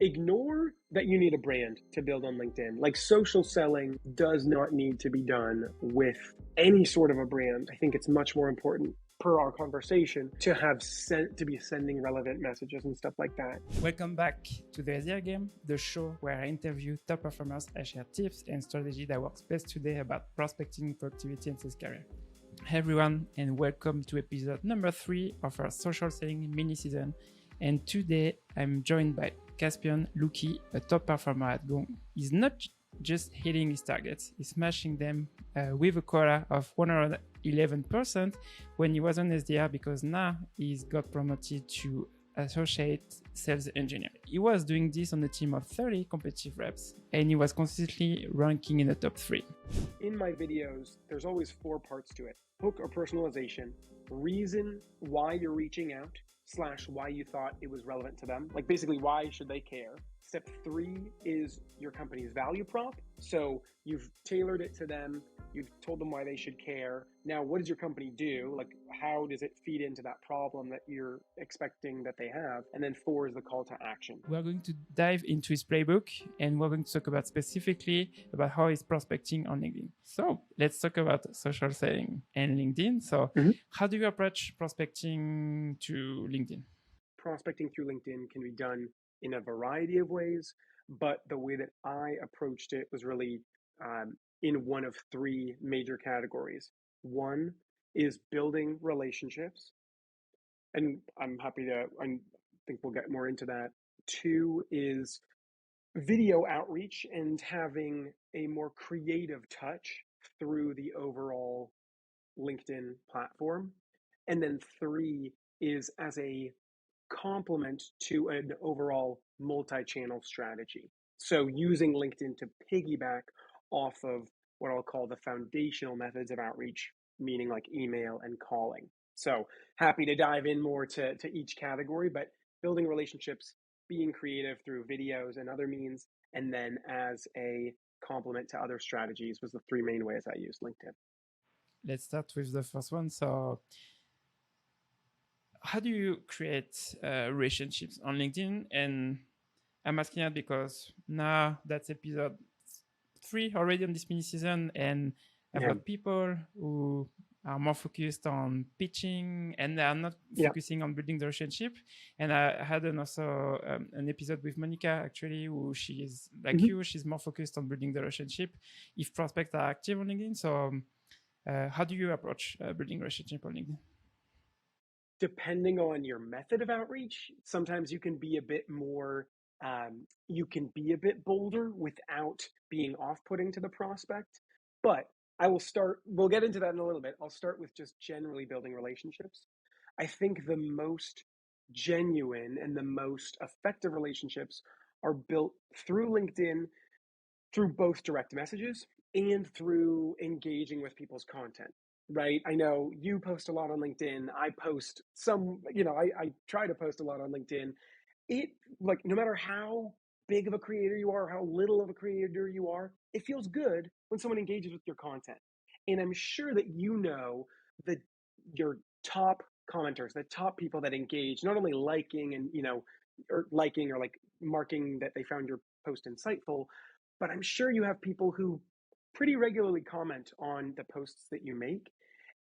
Ignore that you need a brand to build on LinkedIn. Like, social selling does not need to be done with any sort of a brand. I think it's much more important, per our conversation, to be sending relevant messages and stuff like that. Welcome back to the LeadIQ Game, the show where I interview top performers. I share tips and strategy that works best today about prospecting, productivity, and sales career. Hey everyone, and welcome to episode number 3 of our social selling mini season. And today I'm joined by Caspian Lewke, a top performer at Gong. He's not just hitting his targets, he's smashing them with a quota of 111% when he was on SDR, because now he's got promoted to associate sales engineer. He was doing this on a team of 30 competitive reps, and he was consistently ranking in the top 3. In my videos, there's always 4 parts to it: hook or personalization, reason why you're reaching out, / why you thought it was relevant to them. Like, basically, why should they care? Step 3 is your company's value prop. So you've tailored it to them. You've told them why they should care. Now, what does your company do? Like, how does it feed into that problem that you're expecting that they have? And then 4 is the call to action. We're going to dive into his playbook, and we're going to talk about specifically about how he's prospecting on LinkedIn. So let's talk about social selling and LinkedIn. So how do you approach prospecting to LinkedIn? Prospecting through LinkedIn can be done in a variety of ways, but the way that I approached it was really in one of 3 major categories. 1 is building relationships, and I think we'll get more into that. 2 is video outreach and having a more creative touch through the overall LinkedIn platform. And then 3 is as a complement to an overall multi-channel strategy. So using LinkedIn to piggyback off of what I'll call the foundational methods of outreach, meaning like email and calling. So happy to dive in more to each category, but building relationships, being creative through videos and other means, and then as a complement to other strategies was the 3 main ways I used LinkedIn. Let's start with the first one. So how do you create relationships on LinkedIn? And I'm asking that because now that's episode 3 already on this mini season, and I've got people who are more focused on pitching and they are not focusing on building the relationship. And I had also an episode with Monica, actually, who she is like you, she's more focused on building the relationship if prospects are active on LinkedIn. So how do you approach building a relationship on LinkedIn? Depending on your method of outreach, sometimes you can be a bit more, bolder without being off-putting to the prospect. But we'll get into that in a little bit. I'll start with just generally building relationships. I think the most genuine and the most effective relationships are built through LinkedIn, through both direct messages and through engaging with people's content. Right? I know you post a lot on LinkedIn. I post some, I try to post a lot on LinkedIn. No matter how big of a creator you are, how little of a creator you are, it feels good when someone engages with your content. And I'm sure that that your top commenters, the top people that engage, not only liking and, or liking or like marking that they found your post insightful, but I'm sure you have people who pretty regularly comment on the posts that you make.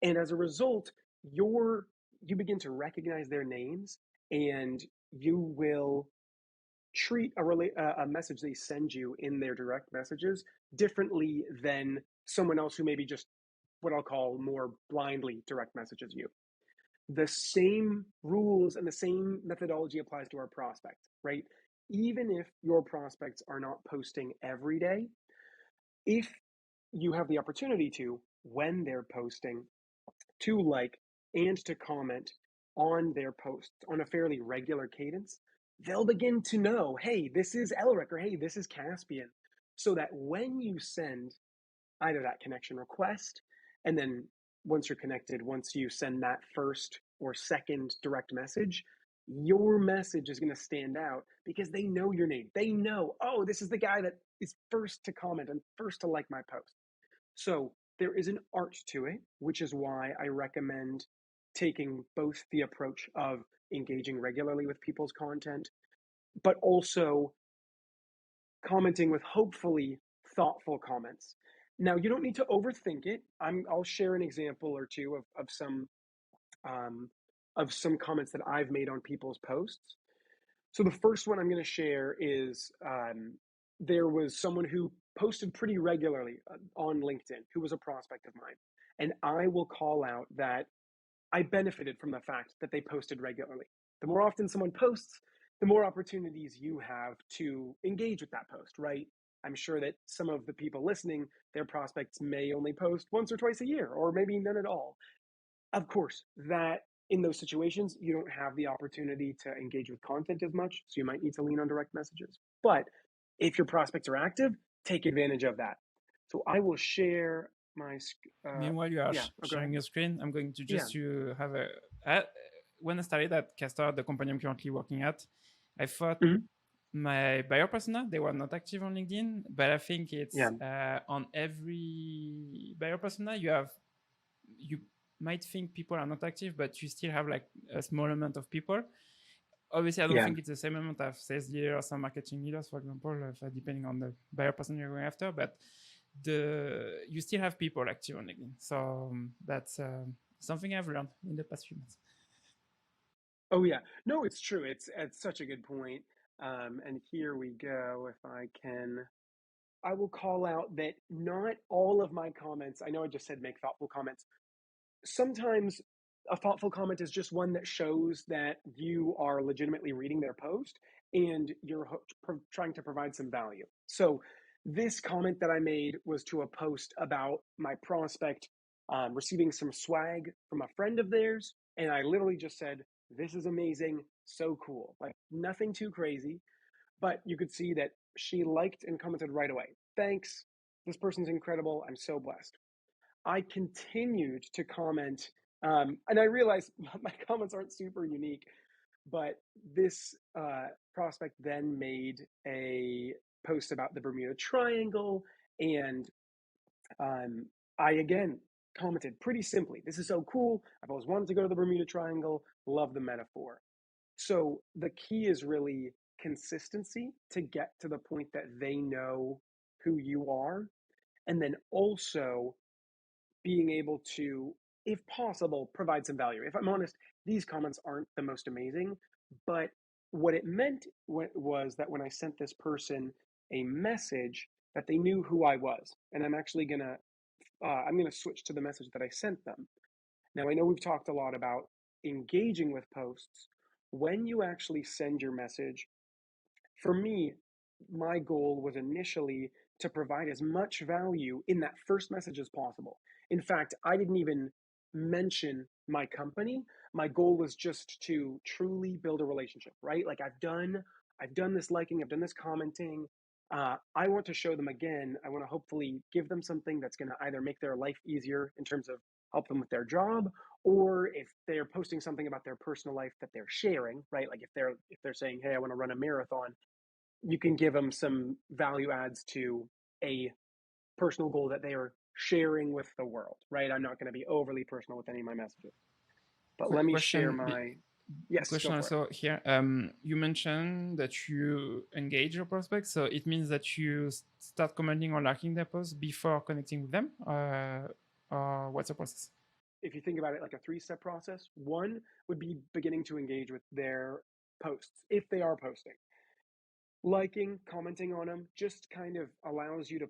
And as a result, you begin to recognize their names, and you will treat a message they send you in their direct messages differently than someone else who maybe just what I'll call more blindly direct messages you. The same rules and the same methodology applies to our prospect, right? Even if your prospects are not posting every day, if you have the opportunity to, when they're posting, to like and to comment on their posts on a fairly regular cadence, they'll begin to know, hey, this is Elric, or hey, this is Caspian. So that when you send either that connection request, and then once you're connected, once you send that first or second direct message, your message is going to stand out because they know your name. They know, oh, this is the guy that is first to comment and first to like my post. So there is an art to it, which is why I recommend taking both the approach of engaging regularly with people's content, but also commenting with hopefully thoughtful comments. Now, you don't need to overthink it. I'll share an example or two um, of some comments that I've made on people's posts. So the first one I'm going to share is there was someone who posted pretty regularly on LinkedIn who was a prospect of mine. And I will call out that I benefited from the fact that they posted regularly. The more often someone posts, the more opportunities you have to engage with that post, right? I'm sure that some of the people listening, their prospects may only post once or twice a year, or maybe none at all. Of course, that in those situations, you don't have the opportunity to engage with content as much, so you might need to lean on direct messages. But if your prospects are active, take advantage of that. So I will share my, Meanwhile, you are yeah, oh, go ahead. sharing your screen. I'm going to Yeah. just to have a. When I started at Castor, the company I'm currently working at, I thought Mhm. my buyer persona, they were not active on LinkedIn, but I think it's Yeah. on every buyer persona you might think people are not active, but you still have like a small amount of people. Obviously, I don't Yeah. think it's the same amount of sales leaders or marketing leaders, for example, depending on the buyer person you're going after. But you still have people active on LinkedIn, so that's something I've learned in the past few months. Oh yeah, no, it's true. It's such a good point. And here we go. If I can, I will call out that not all of my comments. I know I just said make thoughtful comments. Sometimes a thoughtful comment is just one that shows that you are legitimately reading their post and you're trying to provide some value. So this comment that I made was to a post about my prospect receiving some swag from a friend of theirs, and I literally just said, "This is amazing, so cool." Like nothing too crazy, but you could see that she liked and commented right away. "Thanks. This person's incredible. I'm so blessed." I continued to comment, and I realized my comments aren't super unique, but this prospect then made a post about the Bermuda Triangle, and I again commented pretty simply, "This is so cool. I've always wanted to go to the Bermuda Triangle. Love the metaphor." So the key is really consistency to get to the point that they know who you are, and then also being able to, if possible, provide some value. If I'm honest, these comments aren't the most amazing, but what it meant was that when I sent this person a message, that they knew who I was, and I'm gonna switch to the message that I sent them. Now I know we've talked a lot about engaging with posts. When you actually send your message, for me, my goal was initially to provide as much value in that first message as possible. In fact, I didn't even mention my company. My goal was just to truly build a relationship, right? Like I've done this liking, I've done this commenting. I want to show them again. I want to hopefully give them something that's going to either make their life easier in terms of help them with their job, or if they're posting something about their personal life that they're sharing, right? Like if they're saying, "Hey, I want to run a marathon," you can give them some value adds to a personal goal that they are sharing with the world, right? I'm not going to be overly personal with any of my messages, but Quick let me share question. my, yes, go Question for it. also here. You mentioned that you engage your prospects, so it means that you start commenting or liking their posts before connecting with them, or what's the process? If you think about it like a 3-step process, one would be beginning to engage with their posts if they are posting. Liking, commenting on them just kind of allows you to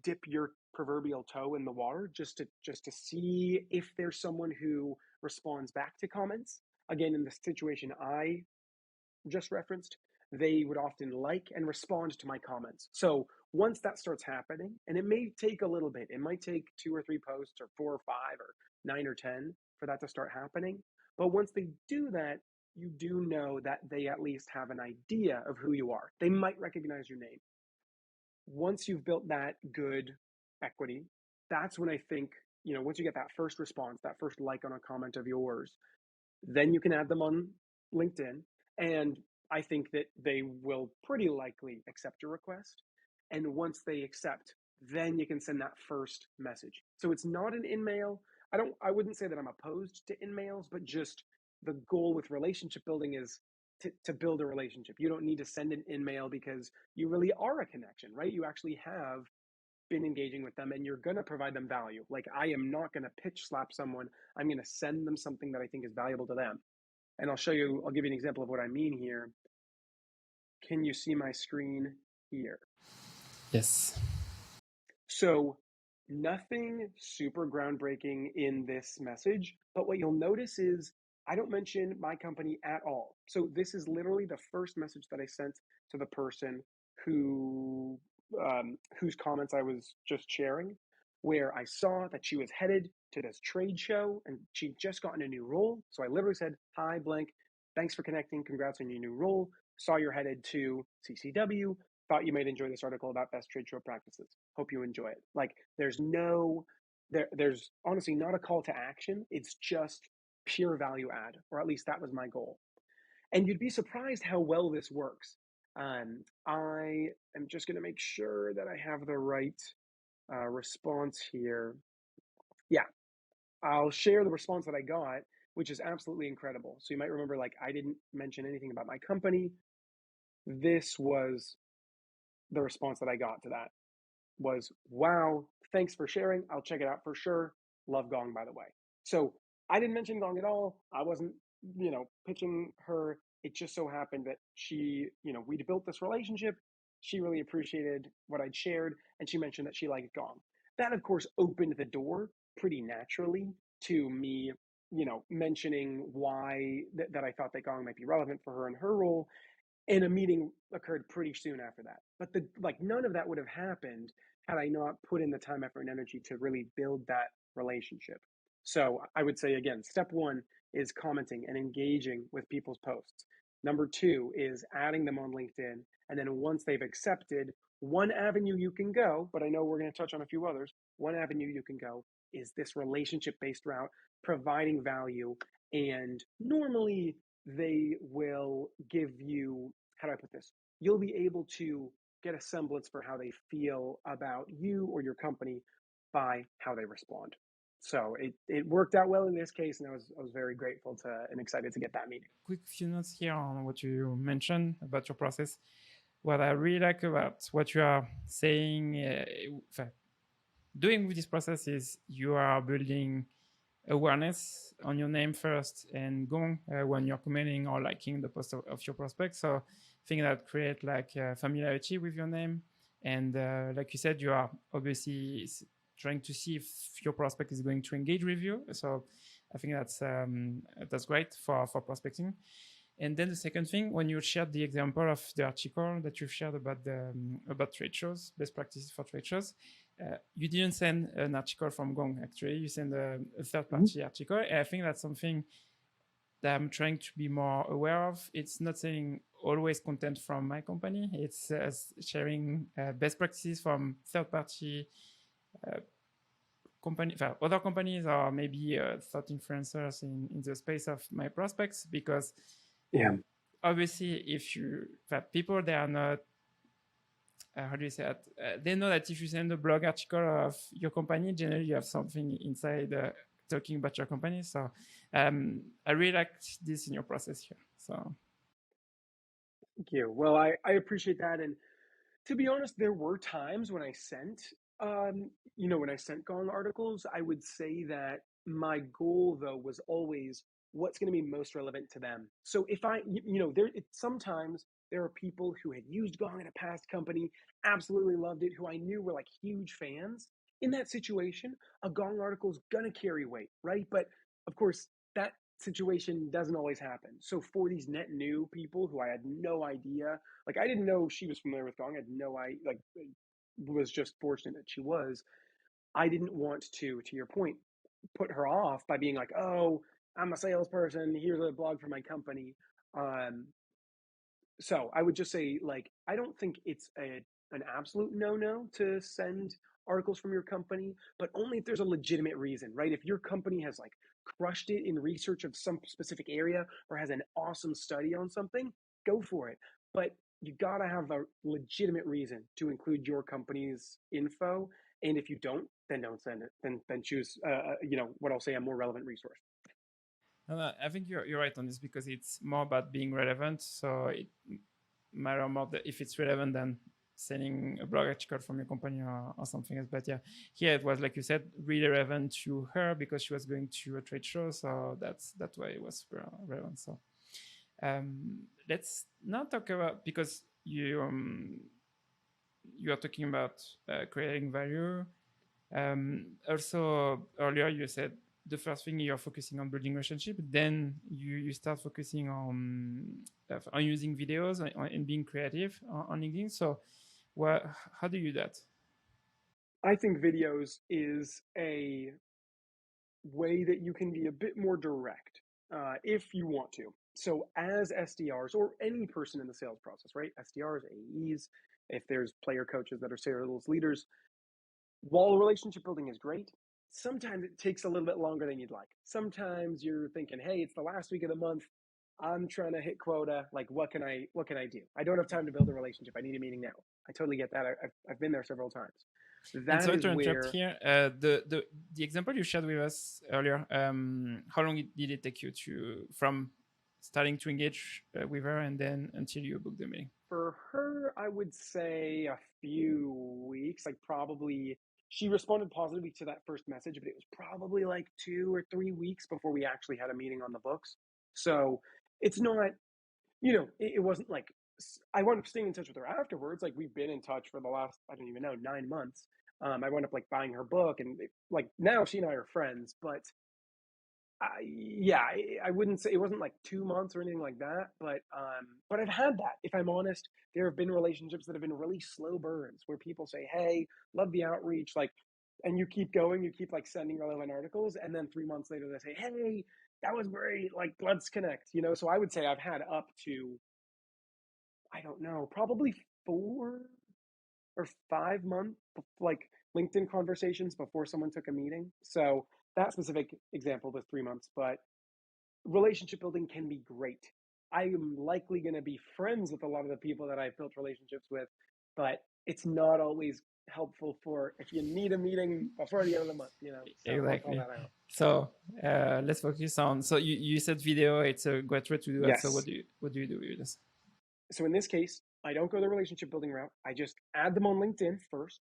dip your proverbial toe in the water just to see if there's someone who responds back to comments. Again, in the situation I just referenced, they would often like and respond to my comments. So once that starts happening, and it may take a little bit, it might take 2 or 3 posts or 4 or 5 or 9 or 10 for that to start happening. But once they do that, you do know that they at least have an idea of who you are. They might recognize your name. Once you've built that good equity, that's when I think, once you get that first response, that first like on a comment of yours, then you can add them on LinkedIn. And I think that they will pretty likely accept your request. And once they accept, then you can send that first message. So it's not an in-mail. I wouldn't say that I'm opposed to in-mails, but just the goal with relationship building is to build a relationship. You don't need to send an email because you really are a connection, right? You actually have been engaging with them and you're going to provide them value. Like, I am not going to pitch slap someone. I'm going to send them something that I think is valuable to them. And I'll give you an example of what I mean here. Can you see my screen here? Yes. So nothing super groundbreaking in this message, but what you'll notice is I don't mention my company at all. So this is literally the first message that I sent to the person who whose comments I was just sharing, where I saw that she was headed to this trade show and she'd just gotten a new role. So I literally said, "Hi, blank. Thanks for connecting. Congrats on your new role. Saw you're headed to CCW. Thought you might enjoy this article about best trade show practices. Hope you enjoy it." Like, there's honestly not a call to action. It's just pure value add, or at least that was my goal. And you'd be surprised how well this works. I am just going to make sure that I have the right response here. Yeah, I'll share the response that I got, which is absolutely incredible. So you might remember, like, I didn't mention anything about my company. This was the response that I got to that. Was, "Wow, thanks for sharing. I'll check it out for sure. Love Gong, by the way." So I didn't mention Gong at all. I wasn't, pitching her. It just so happened that she, we'd built this relationship. She really appreciated what I'd shared, and she mentioned that she liked Gong. That, of course, opened the door pretty naturally to me, mentioning why that I thought that Gong might be relevant for her in her role. And a meeting occurred pretty soon after that. But none of that would have happened had I not put in the time, effort, and energy to really build that relationship. So I would say, again, step one is commenting and engaging with people's posts. Number two is adding them on LinkedIn. And then once they've accepted, one avenue you can go, but I know we're going to touch on a few others, one avenue you can go is this relationship-based route, providing value. And normally they will give you, how do I put this? You'll be able to get a semblance for how they feel about you or your company by how they respond. So it worked out well in this case, and I was very grateful to and excited to get that meeting. Quick few notes here on what you mentioned about your process. What I really like about what you are saying, doing with this process is you are building awareness on your name first and Gong when you're commenting or liking the post of your prospect. So things that create like familiarity with your name. And like you said, you are obviously trying to see if your prospect is going to engage with you. So I think that's great for prospecting. And then the second thing, when you shared the example of the article that you've shared about about trade shows, best practices for trade shows, you didn't send an article from Gong, actually. You sent a third-party article. And I think that's something that I'm trying to be more aware of. It's not saying always content from my company. It's sharing best practices from third-party other companies, or maybe thought influencers in the space of my prospects, because obviously if people, they are not how do you say that? They know that if you send a blog article of your company, generally you have something inside talking about your company. So I really liked this in your process here. So thank you. Well, I appreciate that. And to be honest, there were times when I sent, when I sent Gong articles, I would say that my goal though was always what's going to be most relevant to them. So if sometimes there are people who had used Gong in a past company, absolutely loved it, who I knew were like huge fans. In that situation, a Gong article is going to carry weight, right? But of course, that situation doesn't always happen. So for these net new people who I had no idea, like I didn't know she was familiar with Gong, I had no idea, like was just fortunate that she was. I didn't want to your point, put her off by being like, "Oh, I'm a salesperson. Here's a blog for my company." So I would just say, like, I don't think it's an absolute no to send articles from your company, but only if there's a legitimate reason, right? If your company has like crushed it in research of some specific area or has an awesome study on something, go for it. But you gotta have a legitimate reason to include your company's info. And if you don't, then don't send it. Then choose, what I'll say, a more relevant resource. I think you're right on this because it's more about being relevant. So it matter more if it's relevant than sending a blog article from your company or something else. But yeah, here it was like you said, really relevant to her because she was going to a trade show. So that's why it was super relevant. So let's now talk about because you are talking about creating value. Also, earlier you said the first thing you're focusing on building relationship, then you start focusing on using videos and being creative on LinkedIn. So, what how do you do that? I think videos is a way that you can be a bit more direct if you want to. So, as SDRs or any person in the sales process, right? SDRs, AEs, if there's player coaches that are sales leaders, while relationship building is great, sometimes it takes a little bit longer than you'd like. Sometimes you're thinking, hey, it's the last week of the month. I'm trying to hit quota. Like, what can I do? I don't have time to build a relationship. I need a meeting now. I totally get that. I've been there several times. And That sorry is to interrupt where here. The example you shared with us earlier. How long did it take you to from starting to engage with her and then until you booked the meeting? for her, I would say a few weeks, like probably she responded positively to that first message, but it was probably like 2 or 3 weeks before we actually had a meeting on the books. So it's not, it wasn't like I wound up staying in touch with her afterwards. Like we've been in touch for the last, I don't even know, 9 months. I wound up like buying her book and like now she and I are friends, but yeah, I wouldn't say it wasn't like 2 months or anything like that, but I've had that. If I'm honest, there have been relationships that have been really slow burns where people say, "Hey, love the outreach," like, and you keep going, you keep like sending relevant articles, and then 3 months later they say, "Hey, that was great, like let's connect," So I would say I've had up to, I don't know, probably 4 or 5 months like LinkedIn conversations before someone took a meeting. So that specific example was 3 months, but relationship building can be great. I am likely going to be friends with a lot of the people that I've built relationships with, but it's not always helpful for if you need a meeting before the end of the month. So I'll call Exactly. that out. So let's focus on. So you said video. It's a great way to do that. So Yes. what do you do with this? So in this case, I don't go the relationship building route. I just add them on LinkedIn first.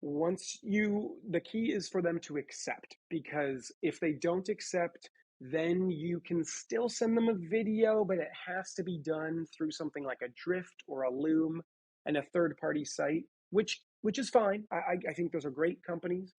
The key is for them to accept, because if they don't accept, then you can still send them a video, but it has to be done through something like a Drift or a Loom and a third party site, which is fine. I think those are great companies.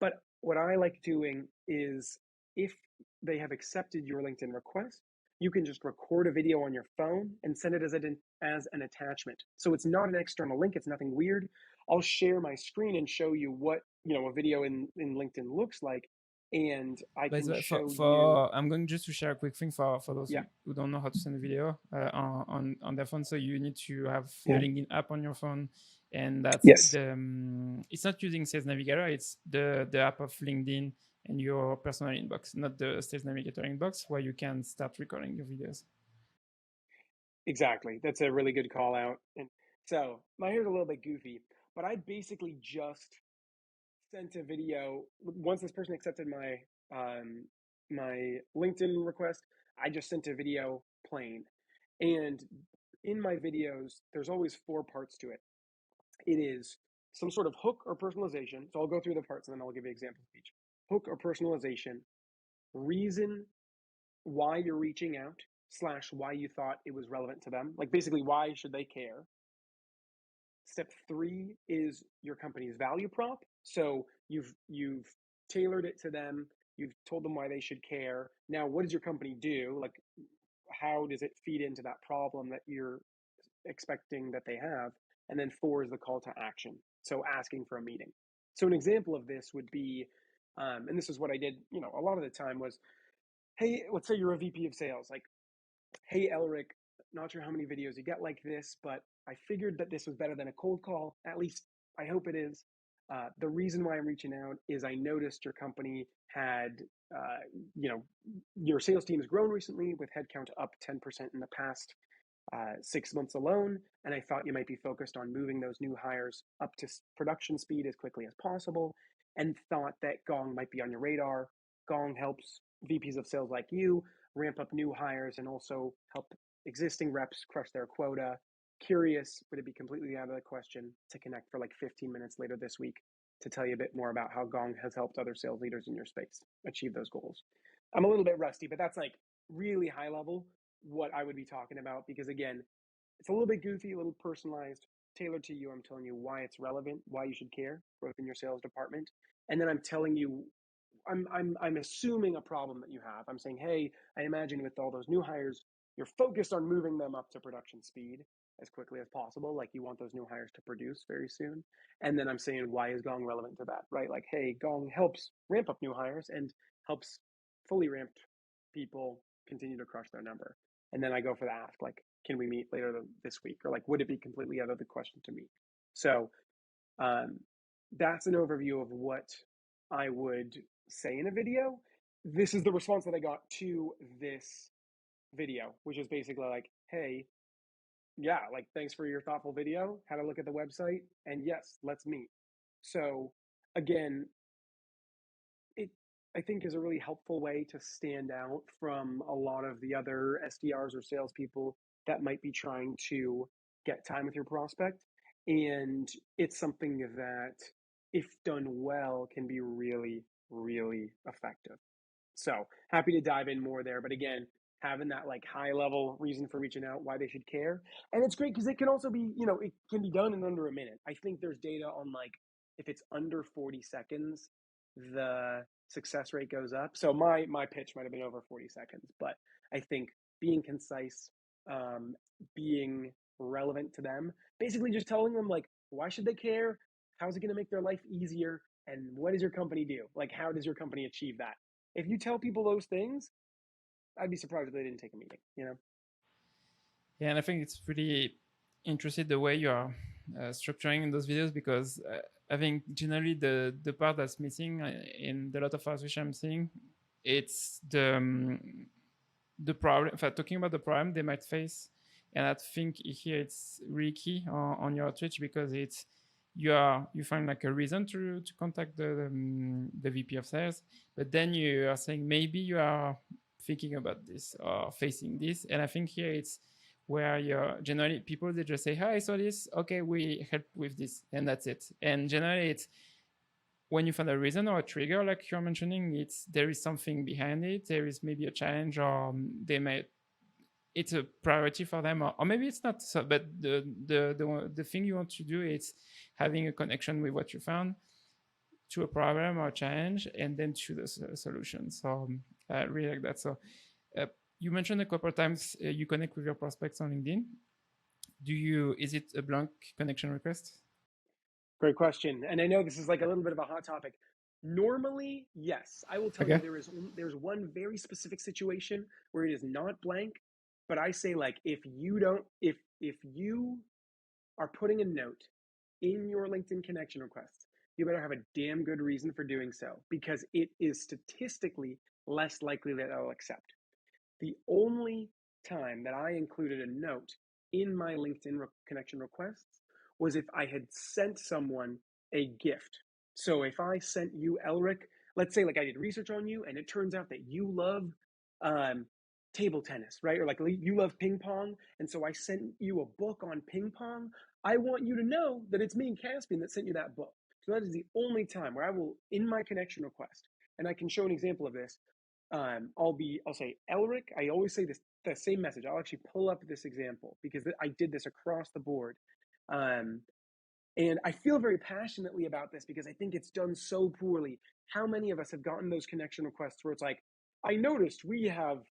But what I like doing is, if they have accepted your LinkedIn request, you can just record a video on your phone and send it as an attachment. So it's not an external link, it's nothing weird. I'll share my screen and show you what, a video in LinkedIn looks like. And I By the can way, show you, for I'm going just to share a quick thing for those yeah, who don't know how to send a video on their phone. So you need to have the yeah, LinkedIn app on your phone, and that's yes, it's not using Sales Navigator. It's the app of LinkedIn and your personal inbox, not the Sales Navigator inbox, where you can start recording your videos. exactly. That's a really good call out. And so my hair's a little bit goofy, but I basically just sent a video once this person accepted my LinkedIn request. I just sent a video plain, and in my videos, there's always 4 parts to it. It is some sort of hook or personalization. So I'll go through the parts and then I'll give you examples of each. Hook or personalization, reason why you're reaching out slash why you thought it was relevant to them. Like basically, why should they care? Step 3 is your company's value prop. So you've tailored it to them. You've told them why they should care. Now, what does your company do? Like, how does it feed into that problem that you're expecting that they have? And then 4 is the call to action. So asking for a meeting. So an example of this would be, and this is what I did, a lot of the time was, hey, let's say you're a VP of sales. Like, hey, Elric, not sure how many videos you get like this, but I figured that this was better than a cold call. At least I hope it is. The reason why I'm reaching out is I noticed your company had, your sales team has grown recently with headcount up 10% in the past 6 months alone. And I thought you might be focused on moving those new hires up to production speed as quickly as possible, and thought that Gong might be on your radar. Gong helps VPs of sales like you ramp up new hires and also help existing reps crush their quota. Curious, would it be completely out of the question to connect for like 15 minutes later this week to tell you a bit more about how Gong has helped other sales leaders in your space achieve those goals? I'm a little bit rusty, but that's like really high level what I would be talking about, because again, it's a little bit goofy, a little personalized, tailored to you. I'm telling you why it's relevant, why you should care, both in your sales department. And then I'm telling you, I'm assuming a problem that you have. I'm saying, hey, I imagine with all those new hires, you're focused on moving them up to production speed as quickly as possible. Like you want those new hires to produce very soon. And then I'm saying, why is Gong relevant to that, right? Like, hey, Gong helps ramp up new hires and helps fully ramped people continue to crush their number. And then I go for the ask, like, can we meet later this week? Or like, would it be completely out of the question to meet? So that's an overview of what I would say in a video. This is the response that I got to this video, which is basically like, hey, yeah, like thanks for your thoughtful video. Had a look at the website, and yes, let's meet. So again, it I think is a really helpful way to stand out from a lot of the other SDRs or salespeople that might be trying to get time with your prospect. And it's something that, if done well, can be really, really effective. So happy to dive in more there. But again, having that like high level reason for reaching out, why they should care. And it's great because it can also be, it can be done in under a minute. I think there's data on like if it's under 40 seconds, the success rate goes up. So my pitch might have been over 40 seconds, but I think being concise, being relevant to them, basically just telling them like, why should they care? How's it going to make their life easier? And what does your company do? Like, how does your company achieve that? If you tell people those things, I'd be surprised if they didn't take a meeting. Yeah, and I think it's pretty interesting the way you are structuring those videos, because I think generally the part that's missing in a lot of us which I'm seeing, it's the problem. In fact, talking about the problem they might face, and I think here it's really key on your Twitch, because it's you find like a reason to contact the VP of sales, but then you are saying maybe you are thinking about this or facing this, and I think here it's where you're generally people, they just say, hi, I saw this, okay, we help with this, and that's it. And generally it's when you find a reason or a trigger like you're mentioning, it's there is something behind it, there is maybe a challenge, or they might it's a priority for them, or maybe it's not so, but the thing you want to do is having a connection with what you found to a problem or a challenge, and then to the solution. So I really like that. So you mentioned a couple of times you connect with your prospects on LinkedIn. Is it a blank connection request? Great question. And I know this is like a little bit of a hot topic. Normally, yes. I will tell you Okay. there's one very specific situation where it is not blank, but I say like if you are putting a note in your LinkedIn connection requests, you better have a damn good reason for doing so, because it is statistically less likely that I'll accept. The only time that I included a note in my LinkedIn connection requests was if I had sent someone a gift. So if I sent you, Elric, let's say like I did research on you and it turns out that you love table tennis, right? Or like you love ping pong. And so I sent you a book on ping pong. I want you to know that it's me, Caspian, that sent you that book. So that is the only time where I will, in my connection request, and I can show an example of this. I'll say, Elric, I always say the same message. I'll actually pull up this example because I did this across the board. And I feel very passionately about this because I think it's done so poorly. How many of us have gotten those connection requests where it's like, I noticed we have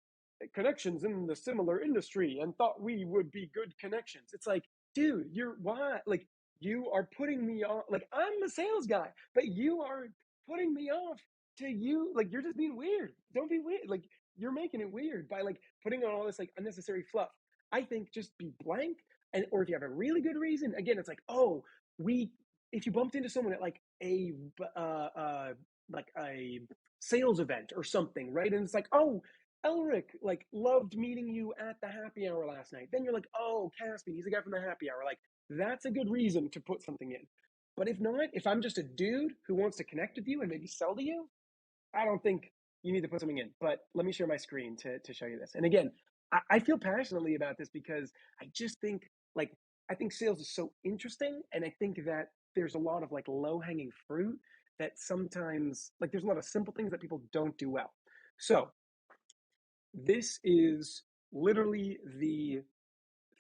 connections in the similar industry and thought we would be good connections. It's like, dude, why? Like, you are putting me off. Like, I'm a sales guy, but you are putting me off to you. Like, you're just being weird. Don't be weird. Like, you're making it weird by like putting on all this like unnecessary fluff. I think just be blank. And, or if you have a really good reason, again, it's like, oh, if you bumped into someone at like a sales event or something, right? And it's like, oh, Elric, like, loved meeting you at the happy hour last night. Then you're like, oh, Caspian, he's the guy from the happy hour. Like, that's a good reason to put something in. But if not, if I'm just a dude who wants to connect with you and maybe sell to you, I don't think you need to put something in. But let me share my screen to show you this. And again, I feel passionately about this because I just think like I think sales is so interesting, and I think that there's a lot of like low hanging fruit that sometimes like there's a lot of simple things that people don't do well. So this is literally the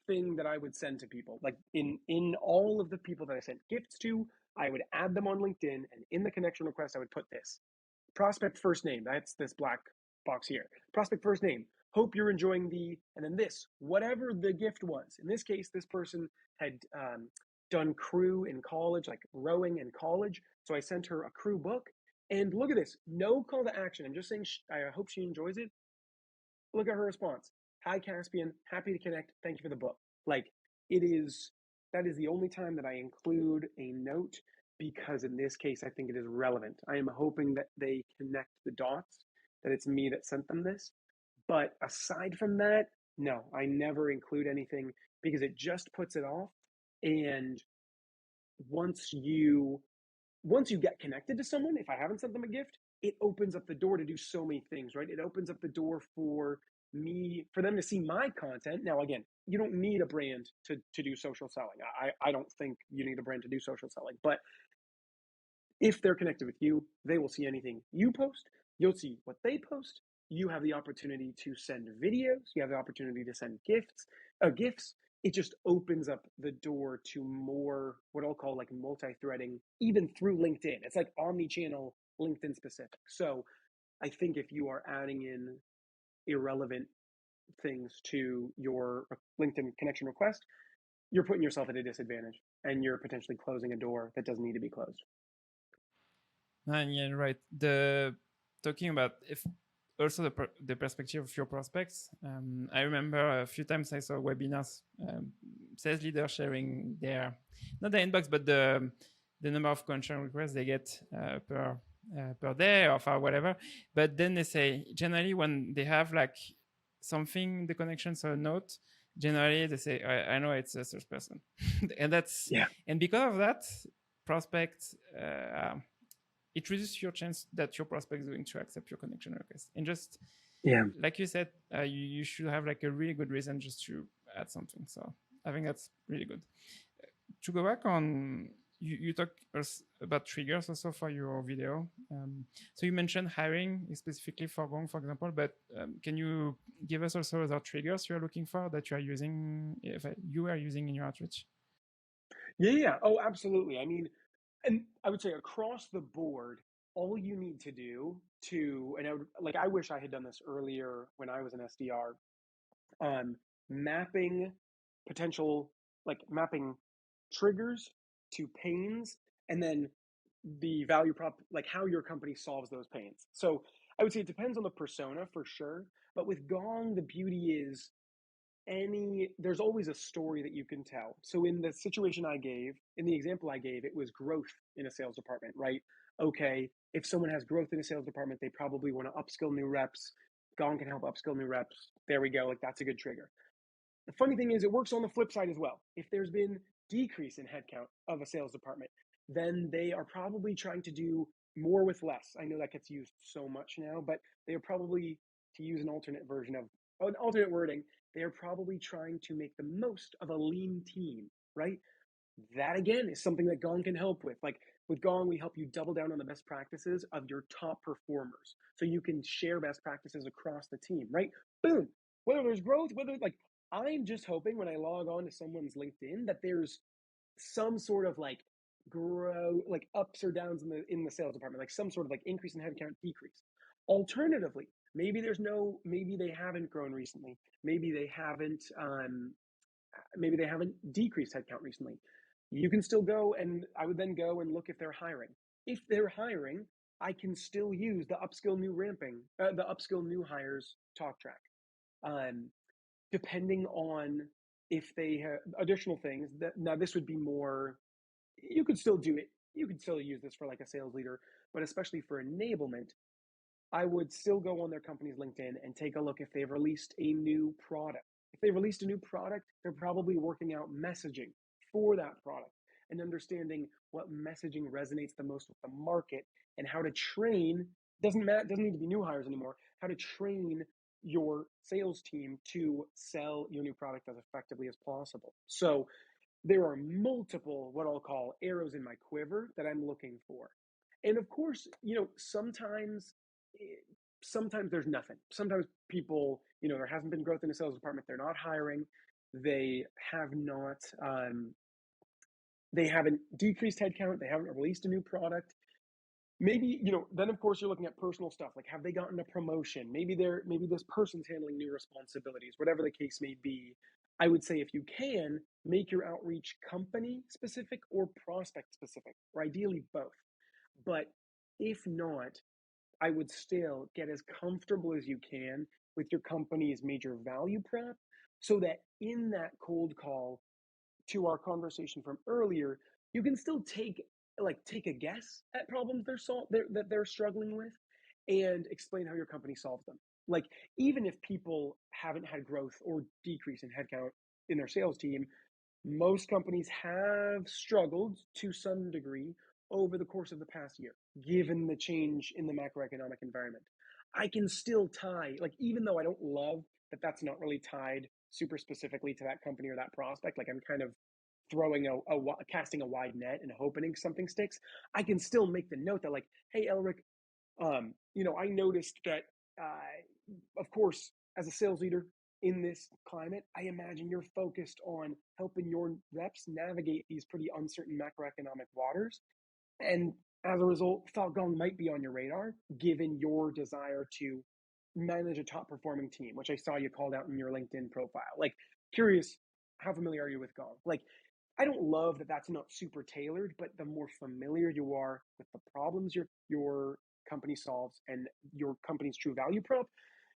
thing that I would send to people. Like in all of the people that I sent gifts to, I would add them on LinkedIn, and in the connection request, I would put this prospect first name. That's this black box here. Prospect first name. Hope you're enjoying and then this, whatever the gift was. In this case, this person had done crew in college, like rowing in college. So I sent her a crew book. And look at this, no call to action. I'm just saying, I hope she enjoys it. Look at her response. Hi, Caspian. Happy to connect. Thank you for the book. Like, that is the only time that I include a note because in this case, I think it is relevant. I am hoping that they connect the dots, that it's me that sent them this. But aside from that, no, I never include anything because it just puts it off. And once you get connected to someone, if I haven't sent them a gift, it opens up the door to do so many things, right? It opens up the door for them to see my content. Now, again, you don't need a brand to do social selling. I don't think you need a brand to do social selling, but if they're connected with you, they will see anything you post. You'll see what they post. You have the opportunity to send videos. You have the opportunity to send gifts. It just opens up the door to more what I'll call like multi-threading, even through LinkedIn. It's like omni-channel LinkedIn specific. So I think if you are adding in irrelevant things to your LinkedIn connection request, you're putting yourself at a disadvantage and you're potentially closing a door that doesn't need to be closed. And yeah, right. The talking about if also the perspective of your prospects. I remember a few times I saw webinars, sales leaders sharing their not the inbox but the number of connection requests they get per day or for whatever. But then they say generally when they have like something the connection, so a note, generally they say I know it's a search person, and that's and because of that prospect. It reduces your chance that your prospect is going to accept your connection request. And just like you said, you should have like a really good reason just to add something. So I think that's really good. To go back on, you talked about triggers also for your video. So you mentioned hiring specifically for Gong, for example, but can you give us also other triggers you're looking for that you are using, if you are using in your outreach? Yeah. Oh, absolutely. I mean, and I would say across the board, all you need to do and I wish I had done this earlier when I was an SDR, mapping mapping triggers to pains, and then the value prop, like how your company solves those pains. So I would say it depends on the persona for sure, but with Gong, the beauty is there's always a story that you can tell. So in the situation in the example I gave, it was growth in a sales department, right? Okay, if someone has growth in a sales department, they probably want to upskill new reps. Gong can help upskill new reps. There we go. Like that's a good trigger. The funny thing is it works on the flip side as well. If there's been decrease in headcount of a sales department, then they are probably trying to do more with less. I know that gets used so much now, but they are probably, to use an alternate wording, they are probably trying to make the most of a lean team, right? That again is something that Gong can help with. Like with Gong, we help you double down on the best practices of your top performers. So you can share best practices across the team, right? Boom. Whether there's growth, I'm just hoping when I log on to someone's LinkedIn that there's some sort of like grow, like ups or downs in the sales department, like some sort of like increase in headcount, decrease. Alternatively, maybe they haven't grown recently. Maybe they haven't decreased headcount recently. You can still go, and I would then go and look if they're hiring. If they're hiring, I can still use the upskill new hires talk track. Depending on if they have additional things now this would be more, you could still do it. You could still use this for like a sales leader, but especially for enablement, I would still go on their company's LinkedIn and take a look if they've released a new product. If they released a new product, they're probably working out messaging for that product and understanding what messaging resonates the most with the market and how to train doesn't need to be new hires anymore, how to train your sales team to sell your new product as effectively as possible. So there are multiple what I'll call arrows in my quiver that I'm looking for. And of course, eh, sometimes there's nothing. Sometimes people, there hasn't been growth in the sales department. They're not hiring. They have not. They haven't decreased headcount. They haven't released a new product. Maybe, then of course you're looking at personal stuff, like have they gotten a promotion? Maybe this person's handling new responsibilities, whatever the case may be. I would say if you can, make your outreach company specific or prospect specific, or ideally both. But if not, I would still get as comfortable as you can with your company's major value prop, so that in that cold call, to our conversation from earlier, you can still take a guess at problems that they're struggling with, and explain how your company solves them. Like, even if people haven't had growth or decrease in headcount in their sales team, most companies have struggled to some degree over the course of the past year, given the change in the macroeconomic environment. I can still tie, like, even though I don't love that that's not really tied super specifically to that company or that prospect, like I'm kind of casting a wide net and hoping something sticks. I can still make the note that, like, hey, Elric, I noticed that, of course, as a sales leader in this climate, I imagine you're focused on helping your reps navigate these pretty uncertain macroeconomic waters. And as a result, Falcon might be on your radar, given your desire to manage a top performing team, which I saw you called out in your LinkedIn profile. Like, curious, how familiar are you with Gong? Like, I don't love that that's not super tailored, but the more familiar you are with the problems your company solves and your company's true value prop,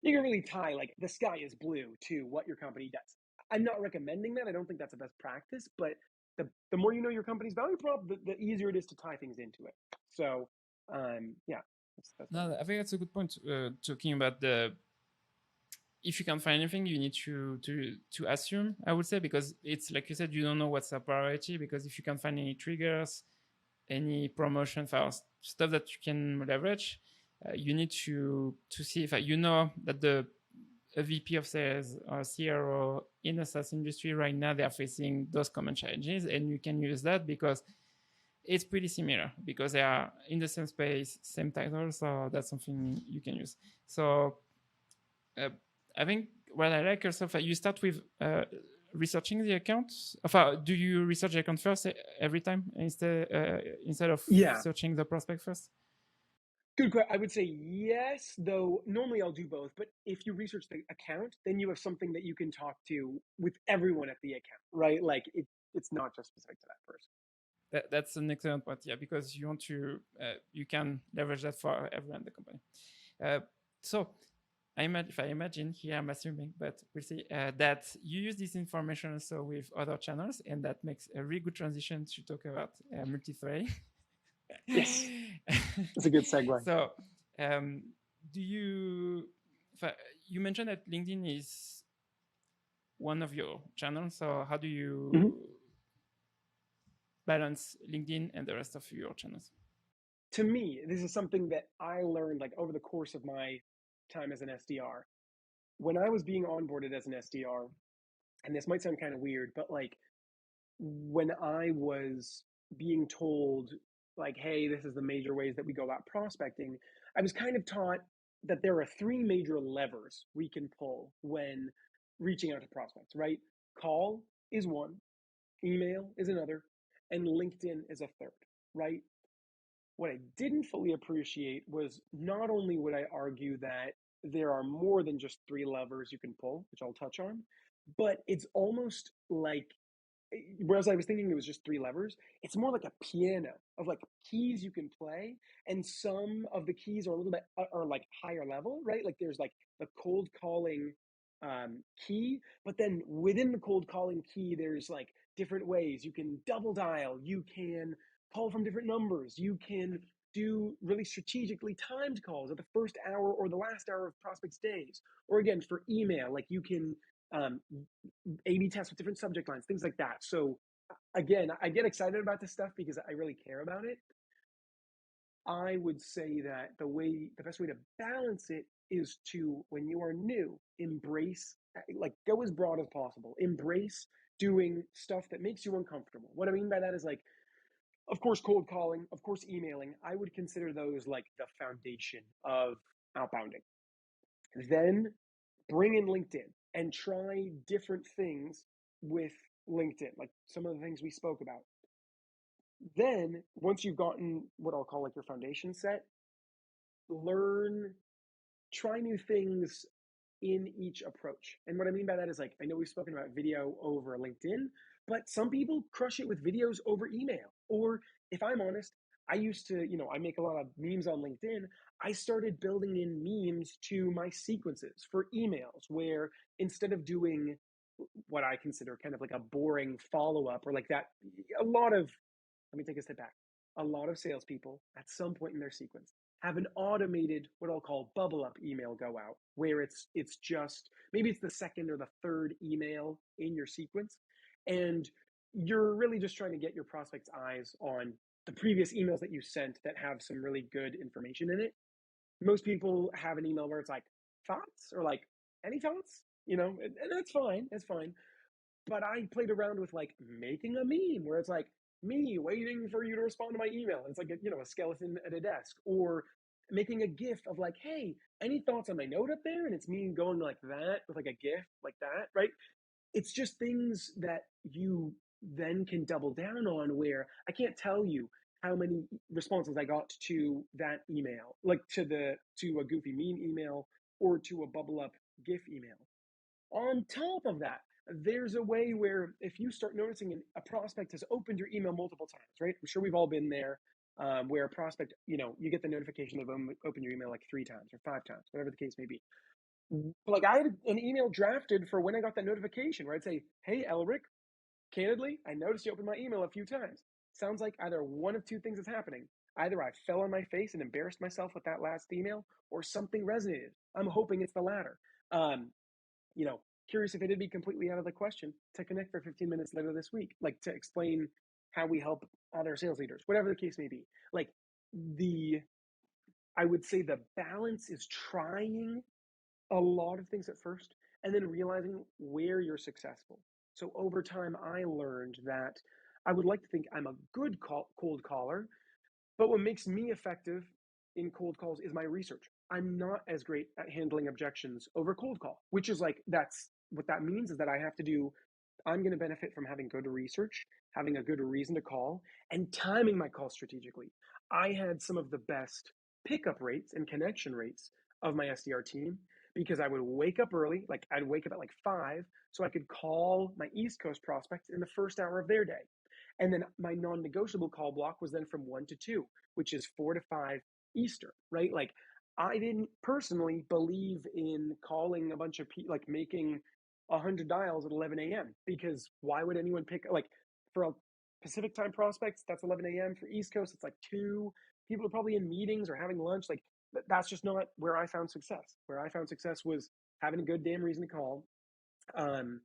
you can really tie, like, the sky is blue to what your company does. I'm not recommending that. I don't think that's a best practice, but the more you know your company's value prop, the easier it is to tie things into it. So, yeah, that's No, I think that's a good point. Talking about the if you can't find anything, you need to assume. I would say, because it's like you said, you don't know what's a priority. Because if you can't find any triggers, any promotion for stuff that you can leverage, you need to see if you know that a VP of sales or CRO in a SaaS industry right now, they are facing those common challenges, and you can use that because it's pretty similar, because they are in the same space, same title, so that's something you can use. So I think what I like also, you start with researching the account. Do you research the account first every time instead of Yeah, searching the prospect first? good question. I would say yes, though normally I'll do both. But if you research the account, then you have something that you can talk to with everyone at the account, right? Like, it's not just specific to that person. That's an excellent point, yeah, because you want to you can leverage that for everyone in the company. So if I imagine here, I'm assuming, but we'll see, that you use this information also with other channels, and that makes a really good transition to talk about multi-threading. Yes, that's a good segue. So, um, do you? You mentioned that LinkedIn is one of your channels. So, how do Mhm. you balance LinkedIn and the rest of your channels? To me, this is something that I learned, like, over the course of my time as an SDR. When I was being onboarded as an SDR, and this might sound kind of weird, but like, when I was being told, like, hey, this is the major ways that we go about prospecting, I was kind of taught that there are three major levers we can pull when reaching out to prospects, right? Call is one, email is another, and LinkedIn is a third, right? What I didn't fully appreciate was, not only would I argue that there are more than just three levers you can pull, which I'll touch on, but it's almost like, whereas I was thinking it was just three levers, it's more like a piano of, like, keys you can play, and some of the keys are a little bit are like higher level, right? Like, there's like the cold calling key, but then within the cold calling key, there's like different ways you can double dial, you can call from different numbers, you can do really strategically timed calls at the first hour or the last hour of prospects' days, or again for email, like you can um, A/B tests with different subject lines, things like that. So again, I get excited about this stuff because I really care about it. I would say that the best way to balance it is to, when you are new, embrace, like, go as broad as possible. Embrace doing stuff that makes you uncomfortable. What I mean by that is, like, of course, cold calling, of course, emailing. I would consider those like the foundation of outbounding. Then bring in LinkedIn and try different things with LinkedIn, like some of the things we spoke about. Then, once you've gotten what I'll call like your foundation set, learn, try new things in each approach. And what I mean by that is, like, I know we've spoken about video over LinkedIn, but some people crush it with videos over email. Or, if I'm honest, I used to, I make a lot of memes on LinkedIn. I started building in memes to my sequences for emails, where instead of doing what I consider kind of like a boring follow up or like that, a lot of, let me take a step back. A lot of salespeople at some point in their sequence have an automated, what I'll call bubble up email go out, where it's just, maybe it's the second or the third email in your sequence, and you're really just trying to get your prospect's eyes on the previous emails that you sent that have some really good information in it. Most people have an email where it's like, thoughts, or like, any thoughts, and that's fine. That's fine. But I played around with like making a meme where it's like me waiting for you to respond to my email. And it's like a skeleton at a desk, or making a GIF of like, hey, any thoughts on my note up there? And it's me going like that with like a GIF like that, right? It's just things that you then can double down on, where I can't tell you how many responses I got to that email, like to a goofy meme email or to a bubble up GIF email. On top of that, there's a way where if you start noticing a prospect has opened your email multiple times, right? I'm sure we've all been there, where a prospect, you get the notification they've opened your email like 3 times or 5 times, whatever the case may be. Like, I had an email drafted for when I got that notification where I'd say, hey, Elric, candidly, I noticed you opened my email a few times. Sounds like either one of two things is happening. Either I fell on my face and embarrassed myself with that last email, or something resonated. I'm hoping it's the latter. Um, Curious if it'd be completely out of the question to connect for 15 minutes later this week, like to explain how we help other sales leaders, whatever the case may be. Like, I would say the balance is trying a lot of things at first and then realizing where you're successful. So over time, I learned that I would like to think I'm a good cold caller, but what makes me effective in cold calls is my research. I'm not as great at handling objections over cold call, which is like, that's what that means, is that I'm going to benefit from having good research, having a good reason to call, and timing my call strategically. I had some of the best pickup rates and connection rates of my SDR team because I would wake up early, like I'd wake up at like 5, so I could call my East Coast prospects in the first hour of their day. And then my non-negotiable call block was then from 1 to 2, which is 4 to 5 Eastern, right? Like, I didn't personally believe in calling a bunch of people, like making 100 dials at 11 a.m. because why would anyone pick, like, for a Pacific time prospects, that's 11 a.m. For East Coast, it's like 2. People are probably in meetings or having lunch. Like, that's just not where I found success. Where I found success was having a good damn reason to call, um,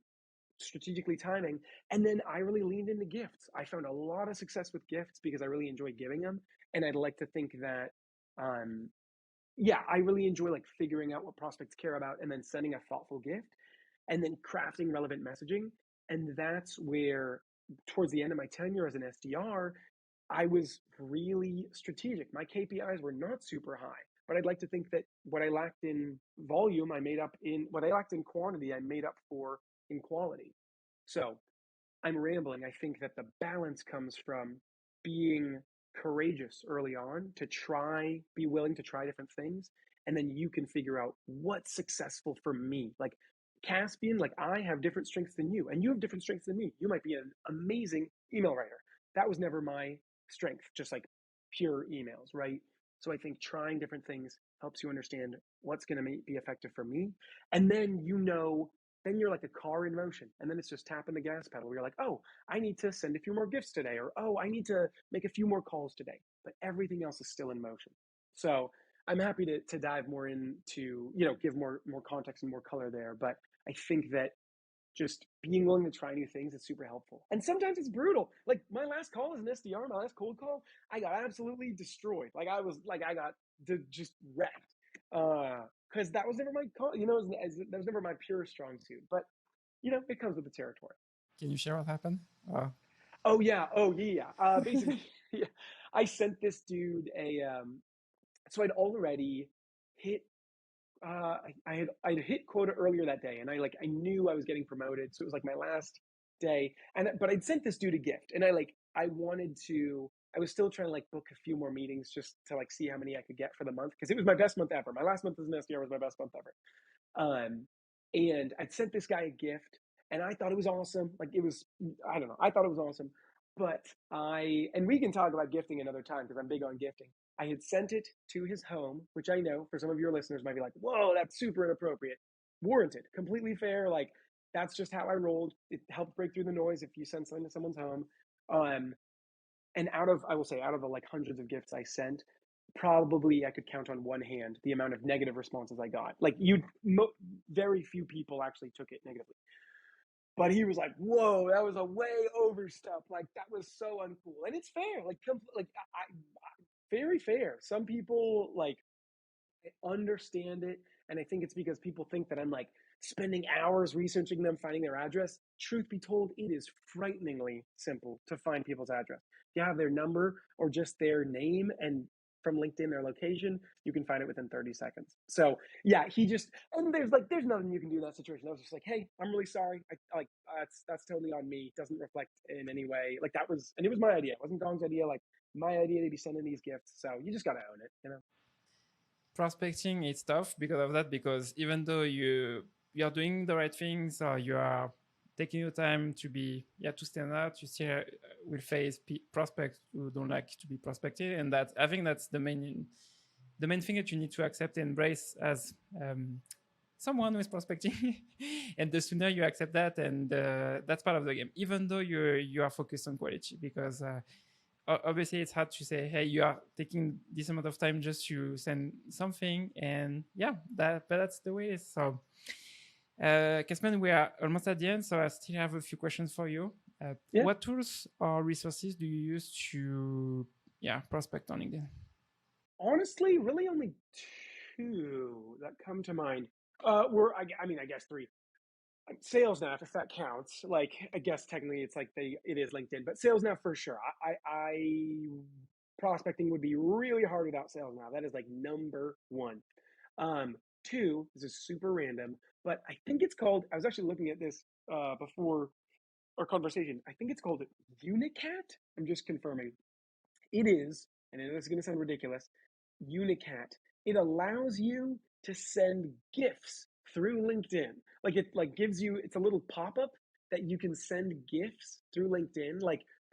strategically timing. And then I really leaned into gifts. I found a lot of success with gifts because I really enjoy giving them. And I'd like to think that, yeah, I really enjoy like figuring out what prospects care about and then sending a thoughtful gift and then crafting relevant messaging. And that's where, towards the end of my tenure as an SDR, I was really strategic. My KPIs were not super high, but I'd like to think that what I lacked in volume, what I lacked in quantity, I made up for in quality. So I'm rambling. I think that the balance comes from being courageous early on to be willing to try different things. And then you can figure out what's successful for me. Like, Caspian, like, I have different strengths than you, and you have different strengths than me. You might be an amazing email writer. That was never my strength, just like pure emails, right? So I think trying different things helps you understand what's going to be effective for me. And then, then you're like a car in motion, and then it's just tapping the gas pedal. You're like, oh, I need to send a few more gifts today, or oh, I need to make a few more calls today, but everything else is still in motion. So I'm happy to dive more into, give more context and more color there. But I think that just being willing to try new things is super helpful. And sometimes it's brutal. Like my last call as an SDR, my last cold call, I got absolutely destroyed. Like I got just wrecked. Because that was never my call, that was never my pure strong suit. But it comes with the territory. Can you share what happened? Oh yeah. Basically, yeah, I sent this dude so I'd already hit I'd hit quota earlier that day, and I knew I was getting promoted, so it was like my last day. But I'd sent this dude a gift, and I wanted to. I was still trying to book a few more meetings just to see how many I could get for the month, because it was my best month ever. My last month as an SDR was my best month ever. And I'd sent this guy a gift, and I thought it was awesome. I don't know, I thought it was awesome. But and we can talk about gifting another time because I'm big on gifting. I had sent it to his home, which I know for some of your listeners might be like, whoa, that's super inappropriate. Warranted, completely fair. That's just how I rolled. It helped break through the noise if you send something to someone's home. And I will say, out of the hundreds of gifts I sent, probably I could count on one hand the amount of negative responses I got. Very few people actually took it negatively. But he was like, "Whoa, that was a way overstep. That was so uncool." And it's fair. Very fair. Some people understand it, and I think it's because people think that I'm spending hours researching them, finding their address. Truth be told, it is frighteningly simple to find people's address. You have their number or just their name, and from LinkedIn, their location, you can find it within 30 seconds. So yeah, and there's nothing you can do in that situation. I was just like, "Hey, I'm really sorry. That's totally on me. It doesn't reflect in any way." And it was my idea. It wasn't Dong's idea. My idea to be sending these gifts. So you just gotta own it. Prospecting is tough because of that, because even though you are doing the right things, or you are taking your time to stand out, you still will face prospects who don't like to be prospected. And that, I think, that's the main thing that you need to accept and embrace as someone who is prospecting. And the sooner you accept that, and that's part of the game, even though you are focused on quality, because obviously it's hard to say, hey, you are taking this amount of time just to send something, and but that's the way it is. So Caspian, we are almost at the end, so I still have a few questions for you. What tools or resources do you use to prospect on LinkedIn? Honestly, really only two that come to mind. I guess three. SalesNav, if that counts. I guess technically it is LinkedIn, but SalesNav for sure. I prospecting would be really hard without SalesNav. That is number one. Two, this is super random, but I think it's called. I was actually looking at this before our conversation. I think it's called Unicat. I'm just confirming. It is, and this is going to sound ridiculous, Unicat. It allows you to send GIFs through LinkedIn. It gives you, it's a little pop-up that you can send GIFs through LinkedIn,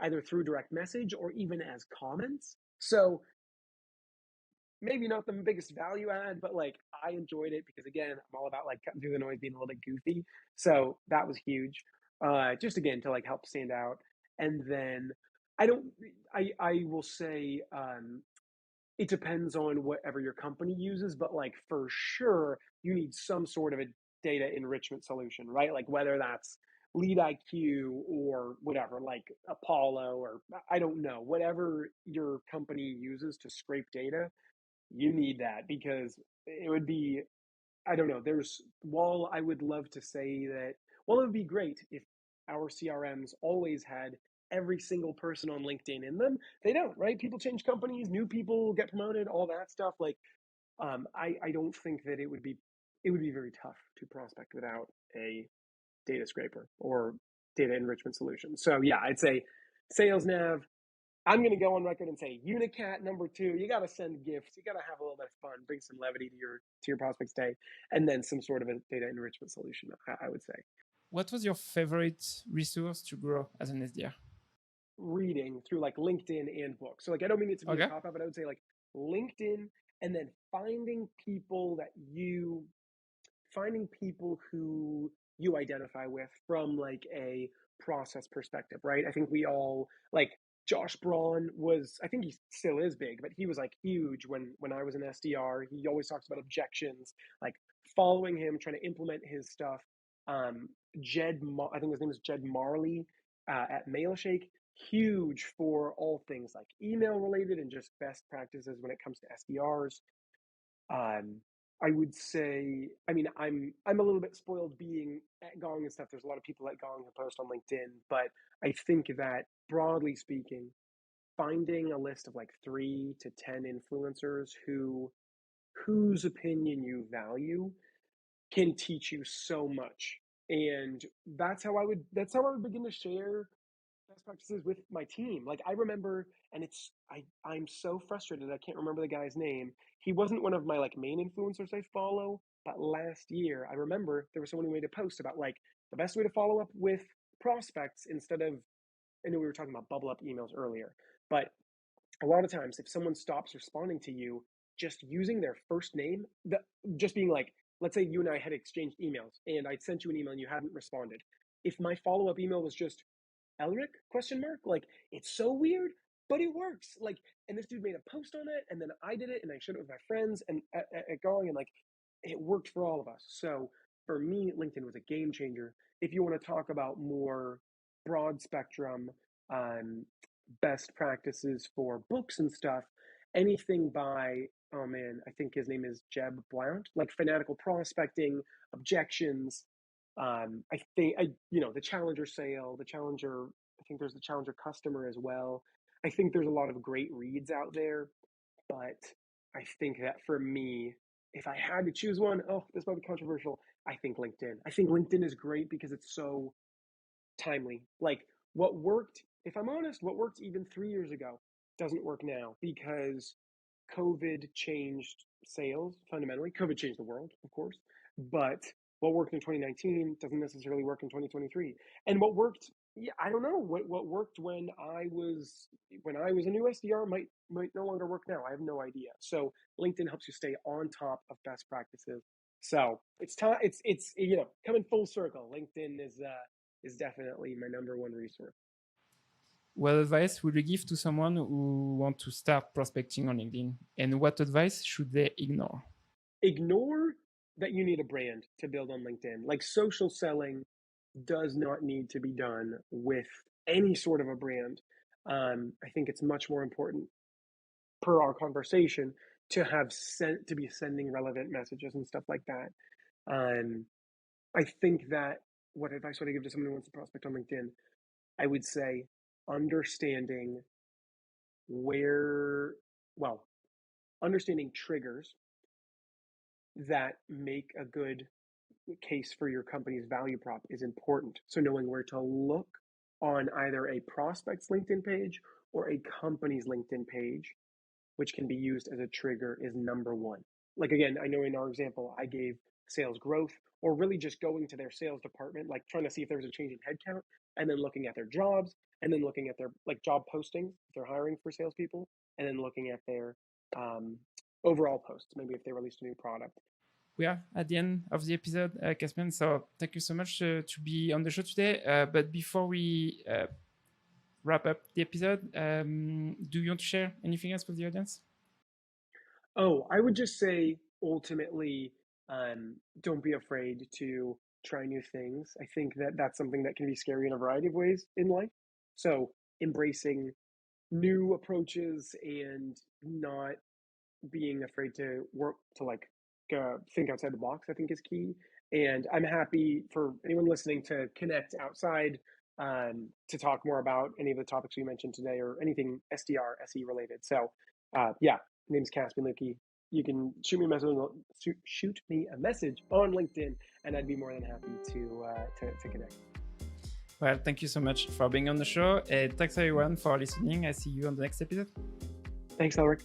either through direct message or even as comments. So maybe not the biggest value add, but I enjoyed it because, again, I'm all about cutting through the noise, being a little bit goofy. So that was huge. Just again to help stand out. And then I will say it depends on whatever your company uses, but for sure you need some sort of a data enrichment solution, right? Whether that's LeadIQ or whatever, Apollo, or I don't know, whatever your company uses to scrape data, you need that, because it would be, I don't know, while I would love to say that, it would be great if our CRMs always had every single person on LinkedIn in them. They don't, right? People change companies, new people get promoted, all that stuff. I don't think that it would be very tough to prospect without a data scraper or data enrichment solution. So yeah, I'd say SalesNav. I'm going to go on record and say Unicat number two. You got to send gifts. You got to have a little bit of fun, bring some levity to your prospect's day, and then some sort of a data enrichment solution, I would say. What was your favorite resource to grow as an SDR? Reading through LinkedIn and books. So I don't mean it to be a cop out, but I would say LinkedIn, and then finding people who you identify with from a process perspective, right? I think we all Josh Braun I think he still is big, but he was huge when I was an SDR. He always talks about objections, following him, trying to implement his stuff. I think his name is Jed Marley at Mailshake. Huge for all things like email related and just best practices when it comes to SDRs. I would say, I mean, I'm a little bit spoiled being at Gong and stuff. There's a lot of people at Gong who post on LinkedIn, but I think that broadly speaking, finding a list of like 3 to 10 influencers whose opinion you value can teach you so much. And that's how I would begin to share best practices with my team. Like I remember, and I'm so frustrated I can't remember the guy's name. He wasn't one of my like main influencers I follow, but last year I remember there was someone who made a post about like the best way to follow up with prospects instead of, I know we were talking about bubble up emails earlier, but a lot of times if someone stops responding to you, just using their first name, just being like, let's say you and I had exchanged emails and I sent you an email and you hadn't responded. If my follow-up email was just Elric question mark, like it's so weird, but it works. Like, and this dude made a post on it, and then I did it, and I shared it with my friends and at Gong, and like it worked for all of us. So for me, LinkedIn was a game changer. If you want to talk about more broad spectrum best practices for books and stuff, anything by, oh man, I think his name is Jeb Blount, like Fanatical Prospecting, Objections. I think the Challenger Sale, the Challenger. I think there's the Challenger Customer as well. I think there's a lot of great reads out there, but I think that for me, if I had to choose one, oh, this might be controversial. I think LinkedIn. I think LinkedIn is great because it's so timely. Like what worked, if I'm honest, what worked even 3 years ago doesn't work now because COVID changed sales fundamentally. COVID changed the world, of course, but what worked in 2019 doesn't necessarily work in 2023. And what worked, yeah, I don't know what worked when I was a new SDR might no longer work now. I have no idea. So LinkedIn helps you stay on top of best practices. So it's time. It's coming full circle. LinkedIn is definitely my number one resource. What advice would you give to someone who wants to start prospecting on LinkedIn? And what advice should they ignore? Ignore that you need a brand to build on LinkedIn. Like social selling does not need to be done with any sort of a brand. I think it's much more important, per our conversation, to be sending relevant messages and stuff like that. I think that what advice would I give to someone who wants to prospect on LinkedIn? I would say understanding understanding triggers that make a good case for your company's value prop is important. So knowing where to look on either a prospect's LinkedIn page or a company's LinkedIn page, which can be used as a trigger, is number one. Like again, I know in our example, I gave sales growth, or really just going to their sales department, like trying to see if there was a change in headcount, and then looking at their jobs, and then looking at their like job postings if they're hiring for salespeople, and then looking at their overall posts, maybe if they released a new product. We are at the end of the episode, Caspian. So thank you so much to be on the show today. But before we wrap up the episode, do you want to share anything else with the audience? Oh, I would just say ultimately, don't be afraid to try new things. I think that that's something that can be scary in a variety of ways in life. So embracing new approaches and not being afraid to think outside the box, I think is key. And I'm happy for anyone listening to connect outside to talk more about any of the topics we mentioned today or anything SDR, SE related. So yeah, my name is Caspian Lewke. You can shoot me a message on LinkedIn, and I'd be more than happy to connect. Well, thank you so much for being on the show. And thanks everyone for listening. I see you on the next episode. Thanks, Elric.